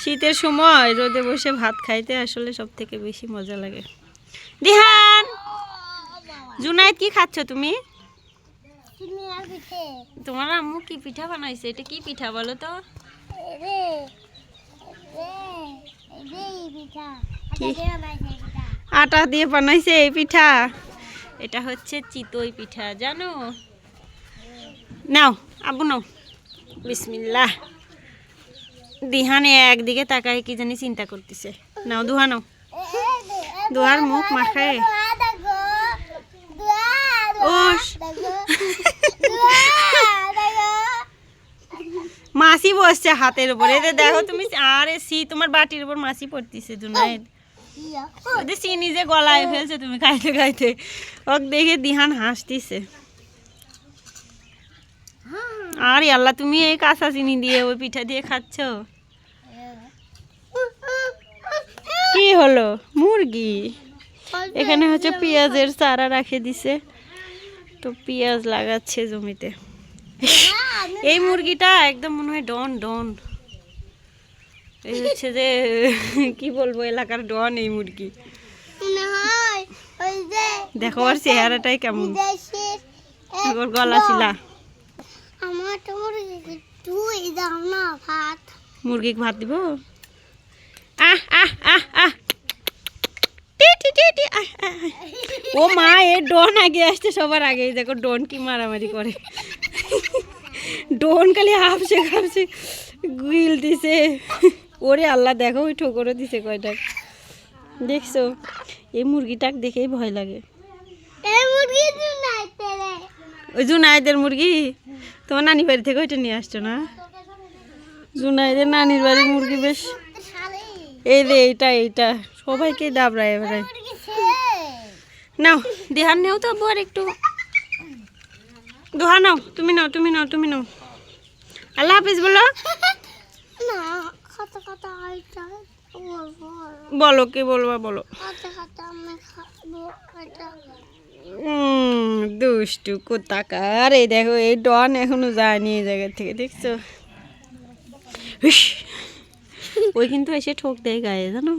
শীতের সময় রোদে বসে ভাত খাইতে আসলে সব থেকে বেশি মজা লাগে। দিহান, জুনায়েদ কি খাচ্ছ তুমি? তোমার আম্মু কি পিঠা বানাইছে? এটা কি পিঠা বলো তো? আটা দিয়ে বানাইছে এই পিঠা। এটা হচ্ছে চিতই পিঠা, জানো? নাও আব্বু নাও, বিসমিল্লাহ। দিহানে একদিকে তাকায় কি জানি চিন্তা করতেছে। নাও দুহা নাও, দুহার মুখ মাখায়। মাছি বসছে হাতের উপরে, দেখো তুমি। আরে সি, তোমার বাটির উপর মাছি পড়তেছে। জুনায়েদ চিনি যে গলায় ফেলছে তুমি খাইতে খাইতে। ওক দেখে দিহান হাসতেছে। আরে আল্লাহ, তুমি এই কাঁচা চিনি দিয়ে ওই পিঠা দিয়ে খাচ্ছ? কি হলো? মুরগি এখানে হচ্ছে পেঁয়াজের চারা রাখে দিছে, তো পেঁয়াজ লাগাচ্ছে জমিতে। এই মুরগিটা একদম মনে হয় ডন ডন। এই হচ্ছে যে কি বলবো, এলাকার ডন এই মুরগি। দেখো আর চেহারাটাই কেমন, গলা ছিলা। মুরগি ভাত দিব। আহ আহ আহ আহ, ও মা, এ ডন আগে আসছে সবার আগে। দেখো ডন কি মারামারি করে। ডন খালি হাফছে খাপছে গুইল দিছে। ওরে আল্লাহ, দেখো ওই ঠোকরও দিছে কয়টা। দেখছো, এই মুরগিটাকে দেখেই ভয় লাগে। ওই জুনায়েদের মুরগি তোমার নানি বাড়ি থেকে ওইটা নিয়ে আসছো না? জুনায়েদের নানির বাড়ির মুরগি বেশ। এই রে, এইটা সবাইকে দাবড়ায় এবারে। নাও দেহান, নেও তো আবার একটু। দোহা নাও, তুমি নাও, তুমি নাও, তুমি নাও। আল্লাহ হাফিজ বলো। বলো কি বলবা বলো। দুষ্টু কোথাকার। এই দেখো, এই ডন এখনো যায়নি এই জায়গা থেকে, দেখছো? ওই কিন্তু এসে ঠোক দেয় গায়ে, জানো?